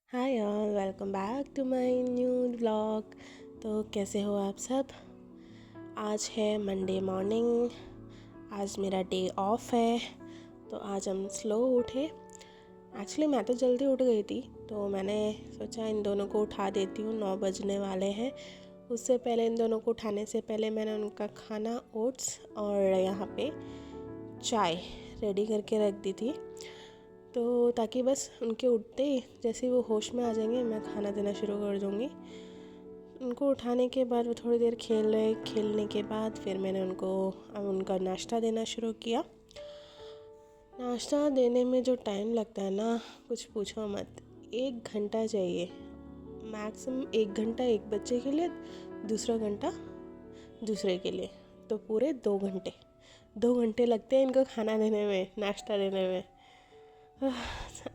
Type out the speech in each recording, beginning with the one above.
Hi all, welcome back to my new vlog. तो कैसे हो आप सब। आज है मंडे मॉर्निंग। आज मेरा डे ऑफ है, तो आज हम स्लो उठे। एक्चुअली मैं तो जल्दी उठ गई थी, तो मैंने सोचा इन दोनों को उठा देती हूँ। 9 बजने वाले हैं। उससे पहले इन दोनों को उठाने से पहले मैंने उनका खाना ओट्स और यहाँ पे चाय रेडी करके रख दी थी, तो ताकि बस उनके उठते ही जैसे ही वो होश में आ जाएंगे मैं खाना देना शुरू कर दूँगी। उनको उठाने के बाद वो थोड़ी देर खेलने के बाद फिर मैंने उनका नाश्ता देना शुरू किया। नाश्ता देने में जो टाइम लगता है ना, कुछ पूछो मत। 1 घंटा चाहिए मैक्सिमम। 1 घंटा एक बच्चे के लिए, दूसरा घंटा दूसरे के लिए, तो पूरे 2 घंटे। 2 घंटे लगते हैं इनको खाना देने में, नाश्ता देने में।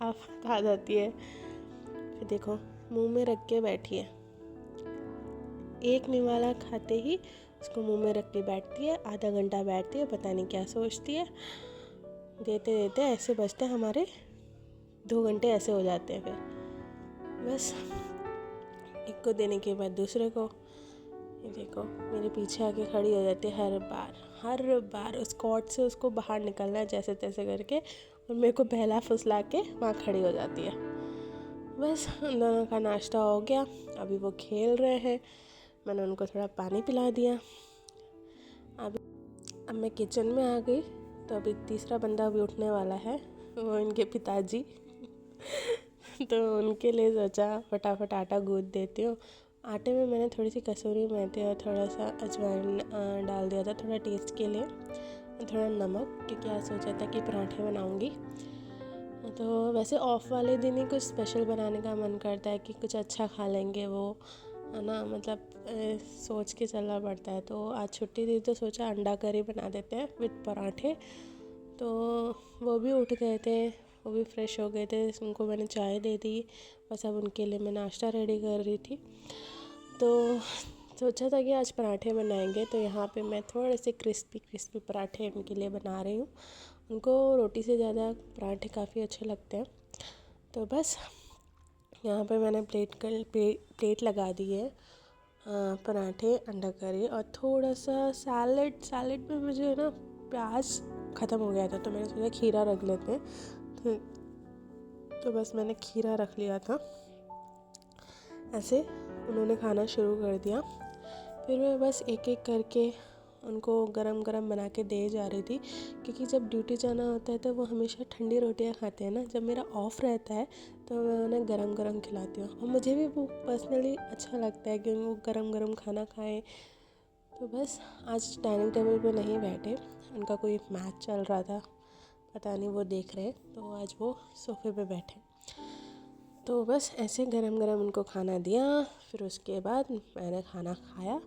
आफत आ जाती है। फिर देखो, मुंह में रख के बैठी है। एक निवाला खाते ही उसको मुंह में रख के बैठती है। आधा घंटा बैठती है, पता नहीं क्या सोचती है। देते देते ऐसे बचते हमारे 2 घंटे ऐसे हो जाते हैं। फिर बस एक को देने के बाद दूसरे को। ये देखो, मेरे पीछे आके खड़ी हो जाती है हर बार उस कॉट से उसको बाहर निकलना है जैसे तैसे करके, और मेरे को बहला फुसला के वहाँ खड़ी हो जाती है। बस उन दोनों का नाश्ता हो गया, अभी वो खेल रहे हैं। मैंने उनको थोड़ा पानी पिला दिया। अब मैं किचन में आ गई, तो अभी तीसरा बंदा भी उठने वाला है, वो इनके पिताजी। तो उनके लिए सोचा फटाफट आटा गूँथ देती हूँ। आटे में मैंने थोड़ी सी कसूरी मेथी और थोड़ा सा अजवाइन डाल दिया था, थोड़ा टेस्ट के लिए, थोड़ा नमक, क्योंकि आज सोचा था कि पराठे बनाऊँगी। तो वैसे ऑफ वाले दिन ही कुछ स्पेशल बनाने का मन करता है कि कुछ अच्छा खा लेंगे, वो है ना। मतलब सोच के चलना पड़ता है। तो आज छुट्टी थी तो सोचा अंडा करी बना देते हैं विद पराठे। तो वो भी उठ गए थे, वो भी फ्रेश हो गए थे। उनको मैंने चाय दे दी। बस अब उनके लिए मैं नाश्ता रेडी कर रही थी। तो सोचा था कि आज पराठे बनाएंगे, तो यहाँ पे मैं थोड़े से क्रिस्पी पराठे उनके लिए बना रही हूँ। उनको रोटी से ज़्यादा पराठे काफ़ी अच्छे लगते हैं। तो बस यहाँ पे मैंने प्लेट लगा दी है। पराठे, अंडा करी और थोड़ा सा सैलेड में मुझे ना प्याज ख़त्म हो गया था, तो मैंने सोचा खीरा रख लेते हैं। तो बस मैंने खीरा रख लिया था। ऐसे उन्होंने खाना शुरू कर दिया। फिर मैं बस एक एक करके उनको गरम गरम बना के दे जा रही थी, क्योंकि जब ड्यूटी जाना होता है तो वो हमेशा ठंडी रोटियां खाते हैं ना। जब मेरा ऑफ रहता है तो मैं उन्हें गरम गरम खिलाती हूँ, और मुझे भी वो पर्सनली अच्छा लगता है कि वो गरम गरम खाना खाएं। तो बस आज डाइनिंग टेबल पे नहीं बैठे, उनका कोई मैच चल रहा था, पता नहीं वो देख रहे, तो आज वो सोफे पे बैठे। तो बस ऐसे गरम गरम उनको खाना दिया। फिर उसके बाद मैंने खाना खाया।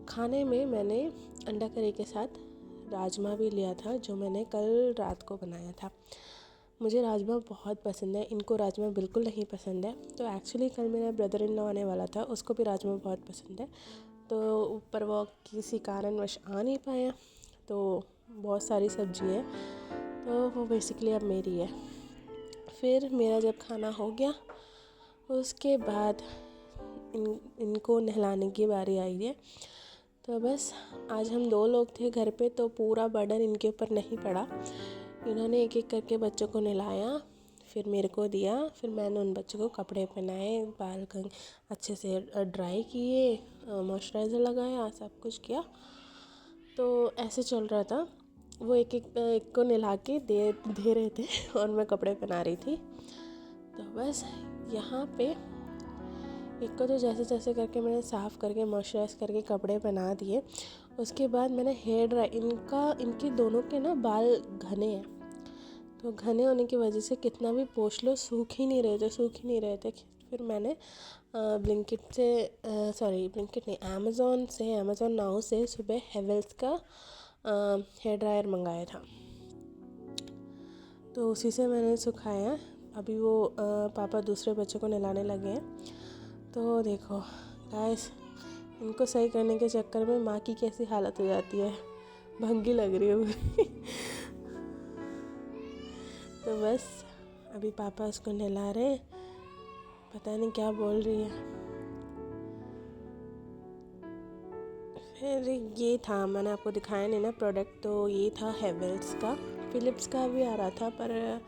खाने में मैंने अंडा करी के साथ राजमा भी लिया था, जो मैंने कल रात को बनाया था। मुझे राजमा बहुत पसंद है, इनको राजमा बिल्कुल नहीं पसंद है। तो एक्चुअली कल मेरा ब्रदर इन लॉ आने वाला था, उसको भी राजमा बहुत पसंद है। तो ऊपर वो किसी कारणवश आ नहीं पाया, तो बहुत सारी सब्जी है, तो वो बेसिकली अब मेरी है। फिर मेरा जब खाना हो गया, उसके बाद इनको नहलाने की बारी आई है। तो बस आज हम 2 लोग थे घर पे, तो पूरा बर्डन इनके ऊपर नहीं पड़ा। इन्होंने एक एक करके बच्चों को नहलाया, फिर मेरे को दिया। फिर मैंने उन बच्चों को कपड़े पहनाए, बाल अच्छे से ड्राई किए, मॉइस्चराइज़र लगाया, सब कुछ किया। तो ऐसे चल रहा था। वो एक को नहला के दे रहे थे और मैं कपड़े पहना रही थी। तो बस यहाँ पे एक को तो जैसे तैसे करके मैंने साफ़ करके मॉइस्चराइज़ करके कपड़े पहना दिए। उसके बाद मैंने हेयर ड्राई, इनके दोनों के ना बाल घने हैं, तो घने होने की वजह से कितना भी पोंछ लो सूख ही नहीं रहे थे। फिर मैंने ब्लिंकिट नहीं, अमेज़ॉन नाउ से सुबह हेवेल्स का हेयर ड्रायर मंगाया था, तो उसी से मैंने सुखाया। अभी वो पापा दूसरे बच्चों को नहलाने लगे हैं। तो देखो गाइस, इनको सही करने के चक्कर में माँ की कैसी हालत हो जाती है, भंगी लग रही है। तो बस अभी पापा उसको नहला रहे हैं। पता नहीं क्या बोल रही है। फिर ये था, मैंने आपको दिखाया नहीं ना प्रोडक्ट, तो ये था हेवेल्स का। फ़िलिप्स का भी आ रहा था, पर ये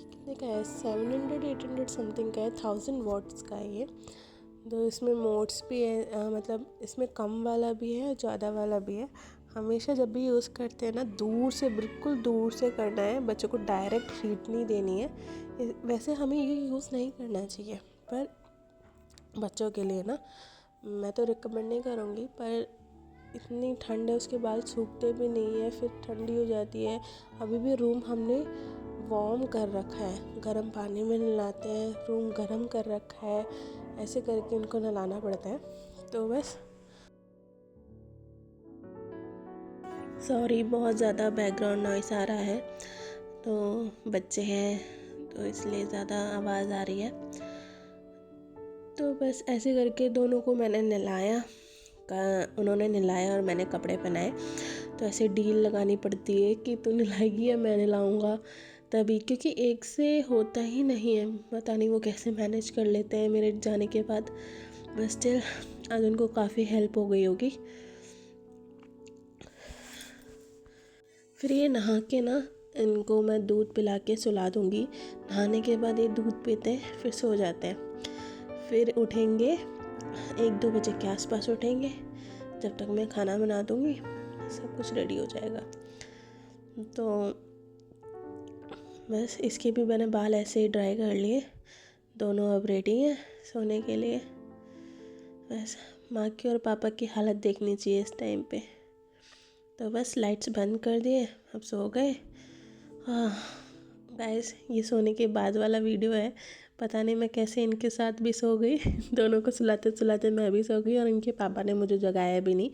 कितने का है, 700-800 समथिंग का है, 1000 वाट्स का है ये। तो इसमें मोड्स भी है, मतलब इसमें कम वाला भी है, ज़्यादा वाला भी है। हमेशा जब भी यूज़ करते हैं ना, दूर से, बिल्कुल दूर से करना है, बच्चों को डायरेक्ट हीट नहीं देनी है। वैसे हमें ये यूज़ नहीं करना चाहिए, पर बच्चों के लिए ना मैं तो रिकमेंड नहीं करूँगी। पर इतनी ठंड है, उसके बाल सूखते भी नहीं है, फिर ठंडी हो जाती है। अभी भी रूम हमने वार्म कर रखा है, गर्म पानी में नहलाते हैं, रूम गर्म कर रखा है, ऐसे करके उनको नहलाना पड़ता है। तो बस सॉरी, बहुत ज़्यादा बैकग्राउंड नॉइस आ रहा है, तो बच्चे हैं तो इसलिए ज़्यादा आवाज़ आ रही है। तो बस ऐसे करके दोनों को मैंने नहलाया, उन्होंने नहलाया और मैंने कपड़े पहनाए। तो ऐसे डील लगानी पड़ती है कि तू नहलाएगी या मैं नहलाऊँगा, तभी, क्योंकि एक से होता ही नहीं है। पता नहीं वो कैसे मैनेज कर लेते हैं मेरे जाने के बाद। बस स्टिल आज उनको काफ़ी हेल्प हो गई होगी। फिर ये नहा के ना, इनको मैं दूध पिला के सुला दूँगी। नहाने के बाद ये दूध पीते हैं, फिर सो जाते हैं। फिर उठेंगे 1-2 बजे के आसपास उठेंगे। जब तक मैं खाना बना दूँगी, सब कुछ रेडी हो जाएगा। तो बस इसके भी मैंने बाल ऐसे ही ड्राई कर लिए। दोनों अब रेडी हैं सोने के लिए। बस माँ की और पापा की हालत देखनी चाहिए इस टाइम पे। तो बस लाइट्स बंद कर दिए, अब सो गए। हाँ गाइस, ये सोने के बाद वाला वीडियो है। पता नहीं मैं कैसे इनके साथ भी सो गई दोनों को सुलाते सुलाते मैं भी सो गई, और इनके पापा ने मुझे जगाया भी नहीं।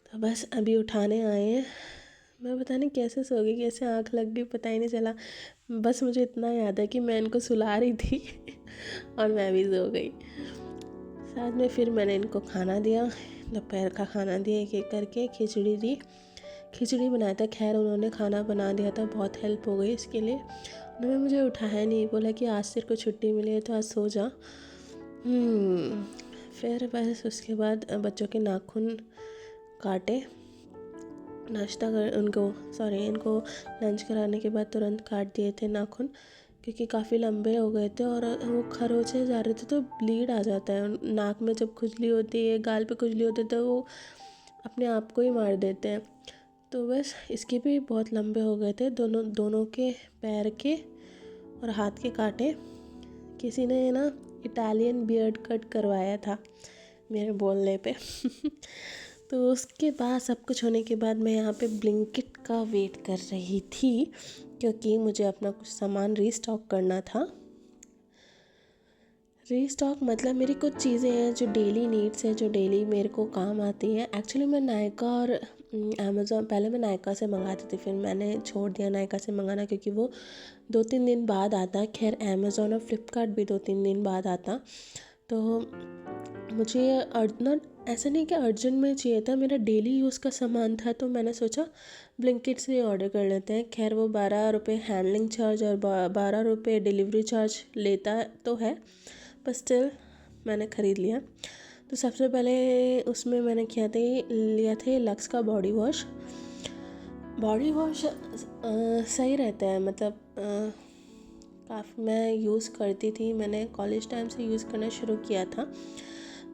तो बस अभी उठाने आए हैं। मैं पता नहीं कैसे सो गई, कैसे आँख लग गई, पता ही नहीं चला। बस मुझे इतना याद है कि मैं इनको सुला रही थी और मैं भी सो गई। साथ में फिर मैंने इनको खाना दिया, दोपहर का खाना दिया, एक एक करके खिचड़ी दी। खिचड़ी बनाया था, खैर उन्होंने खाना बना दिया था, बहुत हेल्प हो गई इसके लिए। उन्होंने मुझे उठाया नहीं, बोला कि आज तेरे को छुट्टी मिली है तो आज सो जा। फिर बस उसके बाद बच्चों के नाखून काटे, नाश्ता कर इनको लंच कराने के बाद तुरंत काट दिए थे नाखून, क्योंकि काफ़ी लंबे हो गए थे और वो खरोचे जा रहे थे, तो ब्लीड आ जाता है नाक में। जब खुजली होती है, गाल पे खुजली होती है, तो वो अपने आप को ही मार देते हैं। तो बस इसके भी बहुत लंबे हो गए थे, दोनों के पैर के और हाथ के काटे। किसी ने ना इटालियन बियर्ड कट करवाया था मेरे बोलने पे तो उसके बाद सब कुछ होने के बाद मैं यहाँ पे ब्लिंकिट का वेट कर रही थी, क्योंकि मुझे अपना कुछ सामान रीस्टॉक करना था। रीस्टॉक मतलब मेरी कुछ चीज़ें हैं जो डेली नीड्स हैं, जो डेली मेरे को काम आती हैं। एक्चुअली मैं नायका और अमेज़ॉन, पहले मैं नायका से मंगाती थी, फिर मैंने छोड़ दिया नायका से मंगाना, क्योंकि वो 2-3 दिन बाद आता। खैर अमेज़ॉन और फ्लिपकार्ट भी 2-3 दिन बाद आता। तो मुझे ऐसा नहीं कि अर्जेंट में चाहिए था, मेरा डेली यूज़ का सामान था, तो मैंने सोचा ब्लिंकिट से ऑर्डर कर लेते हैं। खैर वो 12 रुपये हैंडलिंग चार्ज और 12 रुपये डिलीवरी चार्ज लेता तो है, पर स्टिल मैंने ख़रीद लिया। तो सबसे पहले उसमें मैंने लिया थे लक्स का बॉडी वॉश सही रहता है, मतलब काफ़ी मैं यूज़ करती थी, मैंने कॉलेज टाइम से यूज़ करना शुरू किया था।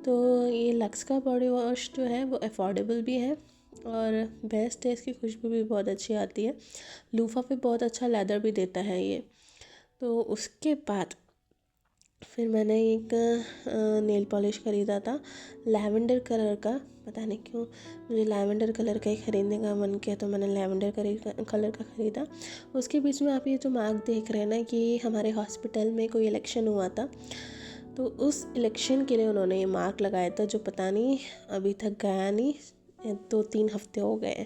तो ये लक्स का बॉडी वॉश जो है वो अफोर्डेबल भी है और बेस्ट है, इसकी खुशबू भी बहुत अच्छी आती है। लूफा पे बहुत अच्छा लेदर भी देता है ये। तो उसके बाद फिर मैंने एक नेल पॉलिश ख़रीदा था लैवेंडर कलर का। पता नहीं क्यों मुझे लैवेंडर कलर का ही ख़रीदने का मन किया, तो मैंने लैवेंडर कलर का ख़रीदा। उसके बीच में आप ये जो मार्क देख रहे हैं ना, कि हमारे हॉस्पिटल में कोई इलेक्शन हुआ था, तो उस इलेक्शन के लिए उन्होंने ये मार्क लगाया था, जो पता नहीं अभी तक गया नहीं, 2-3 हफ्ते हो गए।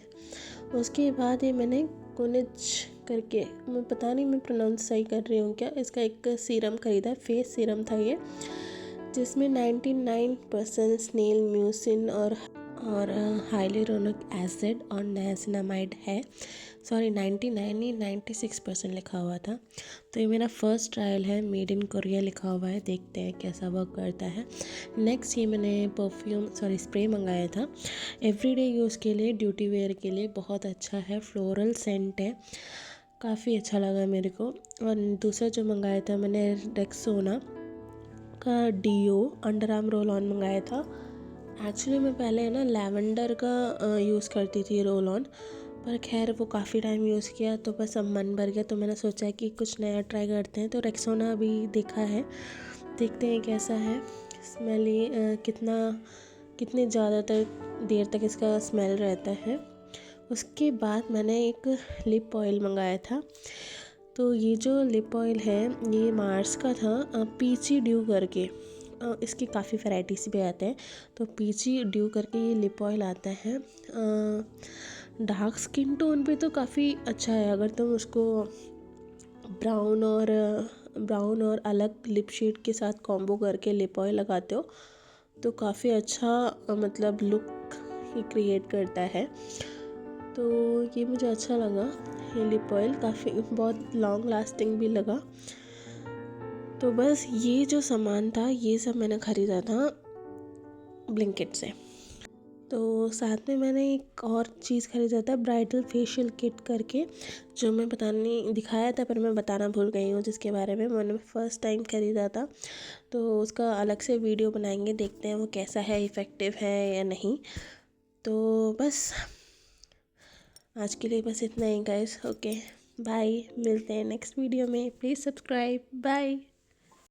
उसके बाद ये मैंने कोनिज करके, मैं पता नहीं मैं प्रोनाउंस सही कर रही हूँ क्या, इसका एक सीरम ख़रीदा, फेस सीरम था ये, जिसमें 99% स्नेल म्यूसिन और हाइलुरोनिक एसिड और नाइसिनामाइड है। सॉरी 99 नहीं 96% लिखा हुआ था। तो ये मेरा फर्स्ट ट्रायल है, मेड इन कोरिया लिखा हुआ है, देखते हैं कैसा वर्क करता है। नेक्स्ट ये मैंने स्प्रे मंगाया था एवरीडे यूज़ के लिए, ड्यूटी वेयर के लिए, बहुत अच्छा है, फ्लोरल सेंट है, काफ़ी अच्छा लगा मेरे को। और दूसरा जो मंगाया था मैंने रेक्सोना का deo under arm roll on मंगाया था। एक्चुअली मैं पहले ना लैवेंडर का यूज़ करती थी रोल ऑन, पर खैर वो काफ़ी टाइम यूज़ किया तो बस अब मन भर गया, तो मैंने सोचा कि कुछ नया ट्राई करते हैं। तो रेक्सोना अभी देखा है, देखते हैं कैसा है स्मेली, कितने ज़्यादातर देर तक इसका स्मेल रहता है। उसके बाद मैंने एक लिप ऑयल मंगाया था। तो ये जो लिप ऑयल है ये मार्स का था, पीची ड्यू करके, इसकी काफ़ी वैराइटीज भी आते हैं। तो पीची ड्यू करके ये लिप ऑयल आता है, डार्क स्किन टोन पे तो काफ़ी अच्छा है। अगर तुम उसको ब्राउन और अलग लिप शेड के साथ कॉम्बो करके लिप ऑयल लगाते हो तो काफ़ी अच्छा मतलब लुक ही क्रिएट करता है। तो ये मुझे अच्छा लगा, ये लिप ऑयल काफ़ी बहुत लॉन्ग लास्टिंग भी लगा। तो बस ये जो सामान था ये सब मैंने ख़रीदा था ब्लिंकिट से। तो साथ में मैंने एक और चीज़ ख़रीदा था, ब्राइडल फेशियल किट करके, जो मैं दिखाया था पर मैं बताना भूल गई हूँ, जिसके बारे में मैंने फ़र्स्ट टाइम ख़रीदा था। तो उसका अलग से वीडियो बनाएंगे, देखते हैं वो कैसा है, इफ़ेक्टिव है या नहीं। तो बस आज के लिए बस इतना ही गाइस। ओके बाय, मिलते हैं नेक्स्ट वीडियो में, प्लीज़ सब्सक्राइब, बाय।